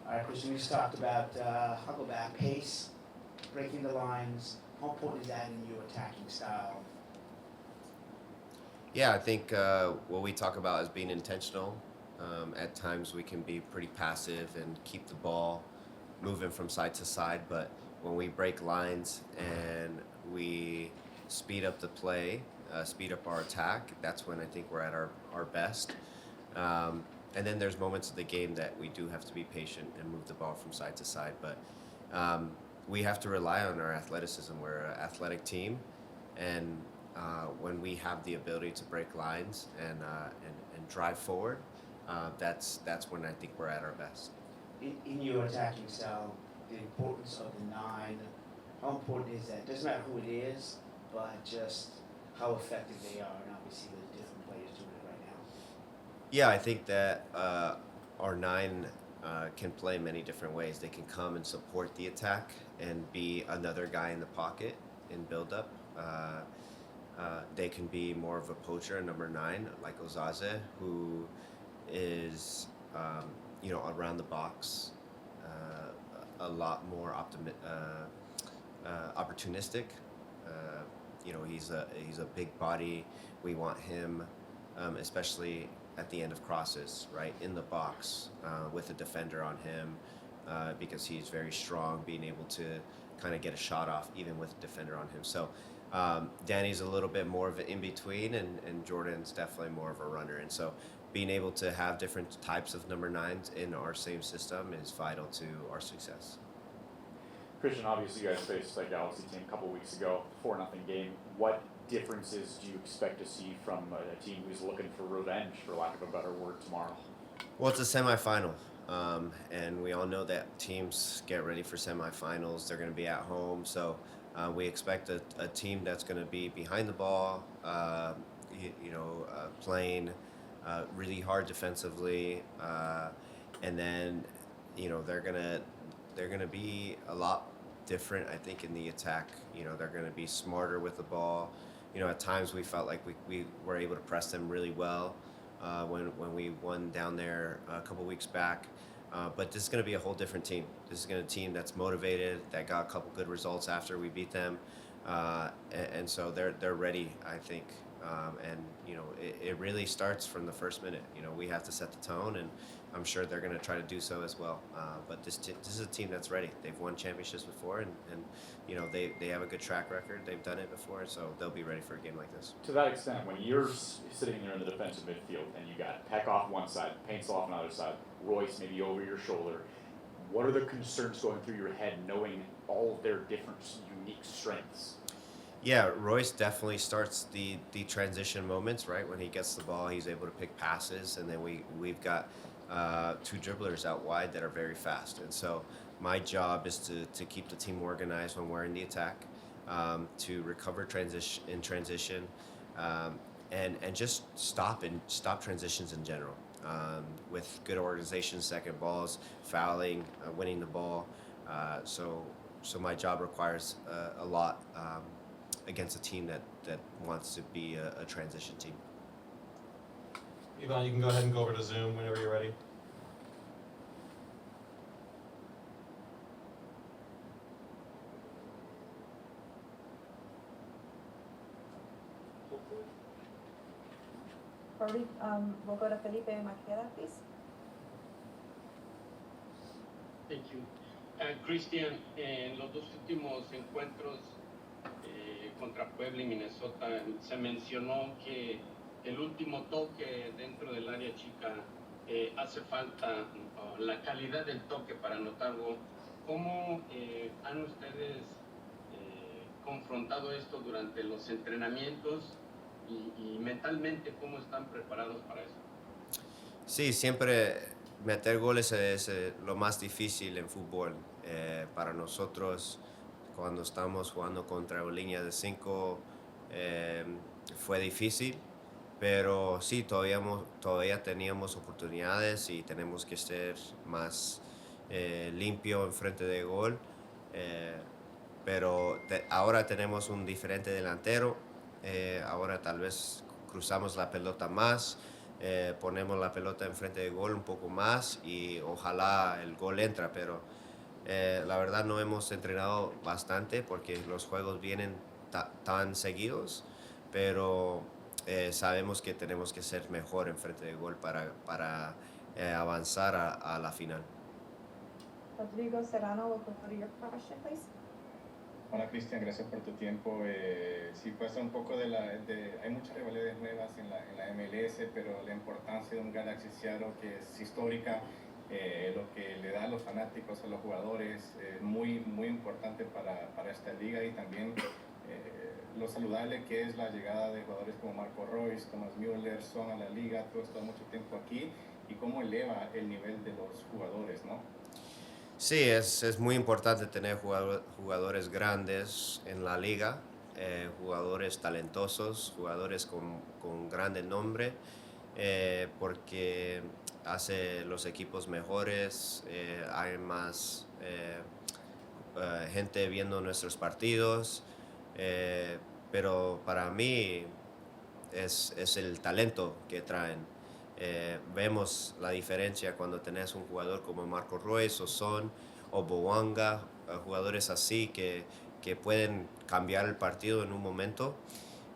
All right, Christian, we just talked about, I'll go back, pace, breaking the lines. How important is that in your attacking style? Yeah, I think what we talk about is being intentional. At times we can be pretty passive and keep the ball moving from side to side, but when we break lines and we speed up the play, speed up our attack, that's when I think we're at our best. And then there's moments of the game that we do have to be patient and move the ball from side to side, but um, we have to rely on our athleticism. We're an athletic team, and when we have the ability to break lines and drive forward, that's when I think we're at our best. In your attacking style, the importance of the nine, how important is that? Doesn't matter who it is, but just how effective they are, and obviously the different players doing it right now. Yeah, I think that our nine can play many different ways. They can come and support the attack and be another guy in the pocket in build up. They can be more of a poacher, number nine, like Ozaze, who is around the box, a lot more opportunistic. He's a big body. We want him, especially at the end of crosses, right in the box, with a defender on him, because he's very strong, being able to kind of get a shot off even with a defender on him. So Danny's a little bit more of an in between, and Jordan's definitely more of a runner. And so being able to have different types of number nines in our same system is vital to our success. Christian, obviously you guys faced that Galaxy team a couple weeks ago, 4-0 game. What differences do you expect to see from a team who's looking for revenge, for lack of a better word, tomorrow? Well, it's a semifinal, and we all know that teams get ready for semifinals. They're going to be at home, so we expect a team that's going to be behind the ball, playing really hard defensively, and then they're gonna be a lot different, I think, in the attack. They're gonna be smarter with the ball. At times we felt like we were able to press them really well when we won down there a couple weeks back. But this is going to be a whole different team. This is going to be a team that's motivated, that got a couple good results after we beat them, and so they're ready, I think. It really starts from the first minute. We have to set the tone, and I'm sure they're going to try to do so as well. But this is a team that's ready. They've won championships before, and they have a good track record. They've done it before, so they'll be ready for a game like this. To that extent, when you're sitting there in the defensive midfield and you got Peck off one side, Paints off another side, Royce maybe over your shoulder, what are the concerns going through your head knowing all of their different unique strengths? Yeah, Royce definitely starts the transition moments, right? When he gets the ball, he's able to pick passes, and then we've got two dribblers out wide that are very fast. And so my job is to keep the team organized when we're in the attack, to recover transition, and just stop transitions in general. With good organization, second balls, fouling, winning the ball. So my job requires a lot against a team that wants to be a transition team. Ivan, you can go ahead and go over to Zoom whenever you're ready. We'll go to Felipe Maqueda, please. Thank you. Cristian, en los dos últimos encuentros contra Puebla y Minnesota se mencionó que el último toque dentro del área chica hace falta la calidad del toque para anotar gol. ¿Cómo han ustedes confrontado esto durante los entrenamientos y mentalmente cómo están preparados para eso? Sí, siempre meter goles es lo más difícil en fútbol. Para nosotros, cuando estamos jugando contra una línea de 5, fue difícil, pero sí, todavía teníamos oportunidades y tenemos que ser más limpio en frente de gol. Pero ahora tenemos un diferente delantero. Ahora tal vez cruzamos la pelota más, ponemos la pelota enfrente del gol un poco más y ojalá el gol entra, pero la verdad no hemos entrenado bastante porque los juegos vienen tan seguidos, pero sabemos que tenemos que ser mejor enfrente del gol para avanzar a la final. Rodrigo Serrano will go to your question, please. Hola Cristian, gracias por tu tiempo. Sí, pues un poco hay muchas rivalidades nuevas en la MLS, pero la importancia de un Galaxy Seattle que es histórica, lo que le da a los fanáticos, a los jugadores, muy, muy importante para esta liga y también lo saludable que es la llegada de jugadores como Marco Reus, Thomas Müller, Son a la liga, tú has estado mucho tiempo aquí y cómo eleva el nivel de los jugadores, ¿no? Sí, es muy importante tener jugadores grandes en la liga, jugadores talentosos, jugadores con grande nombre, porque hace los equipos mejores, hay más gente viendo nuestros partidos, pero para mí es el talento que traen. Vemos la diferencia cuando tenés un jugador como Marco Reus o Son o Boanga, jugadores así que pueden cambiar el partido en un momento.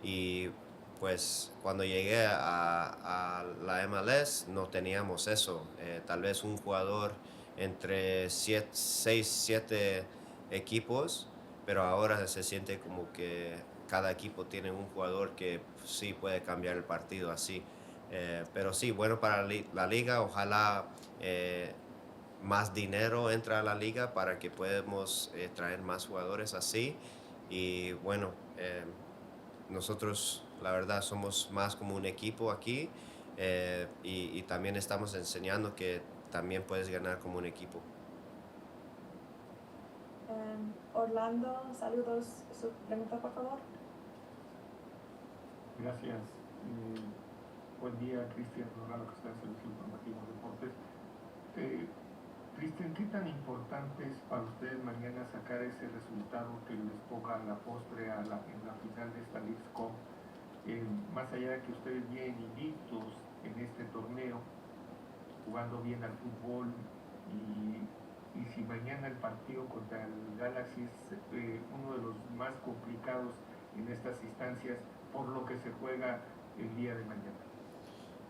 Y pues cuando llegué a la MLS no teníamos eso. Tal vez un jugador entre 6, 7 equipos, pero ahora se siente como que cada equipo tiene un jugador que sí puede cambiar el partido así. Pero sí, bueno para la liga, ojalá más dinero entra a la liga para que podamos traer más jugadores así. Y bueno, nosotros la verdad somos más como un equipo aquí y también estamos enseñando que también puedes ganar como un equipo. Orlando, saludos. Su pregunta, por favor. Gracias. Buen día, Cristian Roldan, que está en Servicio Informativo Deportes. Cristian, ¿qué tan importante es para ustedes mañana sacar ese resultado que les ponga a la postre en la final de esta Leagues Cup? Más allá de que ustedes vienen invictos en este torneo, jugando bien al fútbol, y si mañana el partido contra el Galaxy es uno de los más complicados en estas instancias por lo que se juega el día de mañana.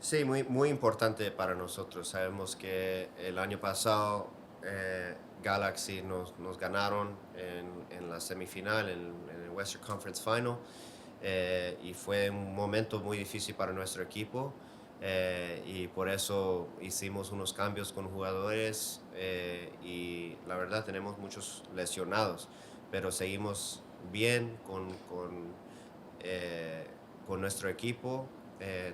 Sí, muy importante para nosotros. Sabemos que el año pasado Galaxy nos ganaron en la semifinal, en el Western Conference Final, y fue un momento muy difícil para nuestro equipo. Y por eso hicimos unos cambios con jugadores y la verdad tenemos muchos lesionados, pero seguimos bien con nuestro equipo.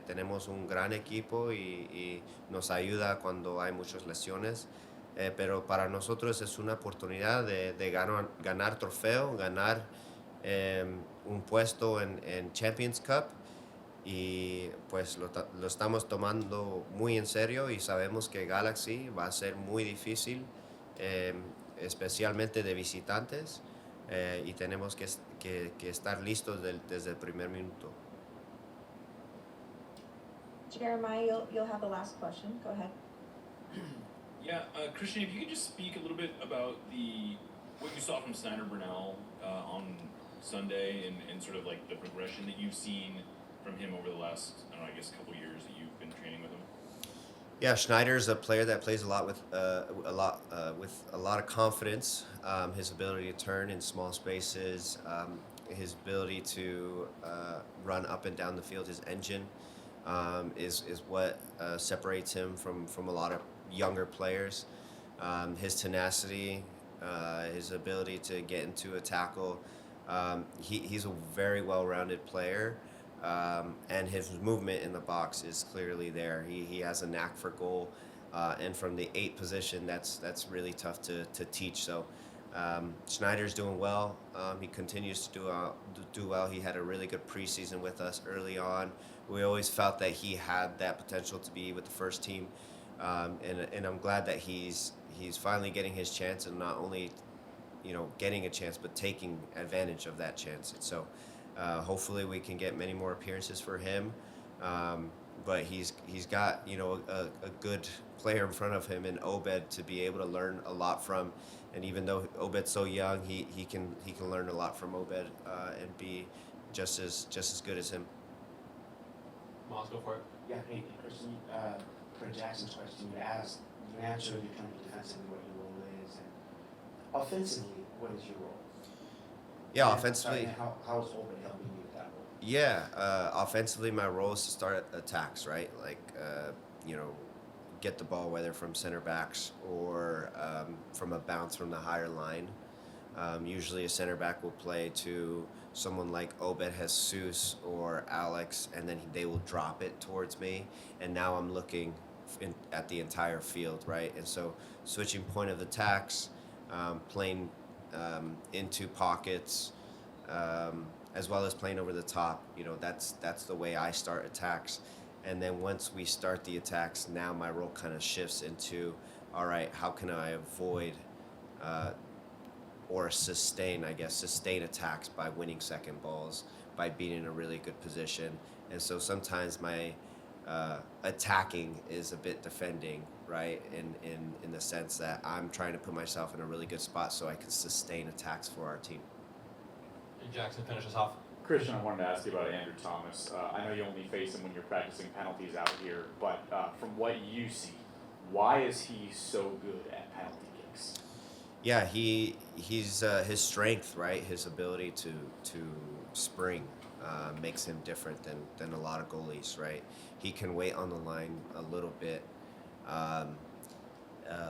Tenemos un gran equipo y nos ayuda cuando hay muchas lesiones, pero para nosotros es una oportunidad de ganar trofeo, ganar un puesto en Champions Cup y pues lo estamos tomando muy en serio y sabemos que Galaxy va a ser muy difícil, especialmente de visitantes, y tenemos que estar listos desde el primer minuto. Jeremiah, you'll have the last question. Go ahead. Yeah, Christian, if you could just speak a little bit about what you saw from Snyder Burnell on Sunday and sort of like the progression that you've seen from him over the last, I don't know, I guess a couple years that you've been training with him. Yeah, Schneider's a player that plays a lot with a lot of confidence. His ability to turn in small spaces, his ability to run up and down the field, his engine is what separates him from a lot of younger players. His tenacity, his ability to get into a tackle. He's a very well-rounded player. And his movement in the box is clearly there. He has a knack for goal, and from the 8 position, that's really tough to teach. So Schneider's doing well. He continues to do well. He had a really good preseason with us early on. We always felt that he had that potential to be with the first team, and I'm glad that he's finally getting his chance, and not only getting a chance, but taking advantage of that chance. And so hopefully we can get many more appearances for him. but he's got a good player in front of him in Obed to be able to learn a lot from. And even though Obed's so young, he can learn a lot from Obed and be just as good as him. Miles, go for it. Yeah, hey, Christian, for Jackson's question, you answered you kind of defensively what your role is, and offensively, what is your role? Yeah, And, offensively. and how is Obed helping you with that role? Yeah, offensively, my role is to start attacks, right? Like, get the ball, whether from center backs or from a bounce from the higher line. Usually, a center back will play to someone like Obed Jesus or Alex, and then they will drop it towards me. And now I'm looking at the entire field, right? And so, switching point of attacks, playing into pockets. As well as playing over the top. That's the way I start attacks. And then once we start the attacks, now my role kind of shifts into, all right, how can I avoid or sustain attacks by winning second balls, by being in a really good position. And so sometimes my attacking is a bit defending, right? In the sense that I'm trying to put myself in a really good spot so I can sustain attacks for our team. Jackson, finish us off. Christian, I wanted to ask you about Andrew Thomas. I know you only face him when you're practicing penalties out here, but from what you see, why is he so good at penalty kicks? Yeah, he's his strength, right? His ability to spring makes him different than a lot of goalies, right? He can wait on the line a little bit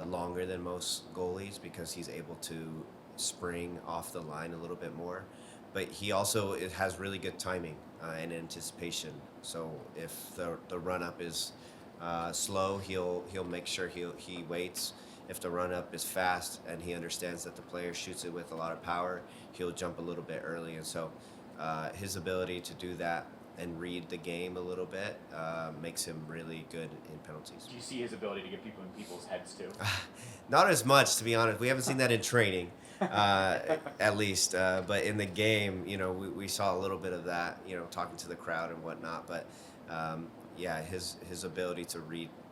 longer than most goalies because he's able to spring off the line a little bit more. But he also has really good timing and anticipation. So if the run up is slow, he'll make sure he waits. If the run up is fast and he understands that the player shoots it with a lot of power, he'll jump a little bit early. And so his ability to do that and read the game a little bit makes him really good in penalties. Do you see his ability to get people in people's heads too? Not as much, to be honest. We haven't seen that in training, at least. But in the game, we saw a little bit of that, talking to the crowd and whatnot. But yeah, his ability to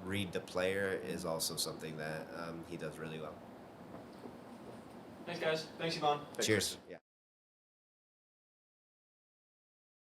read the player is also something that he does really well. Thanks, guys. Thanks, Yvonne. Cheers. Yeah.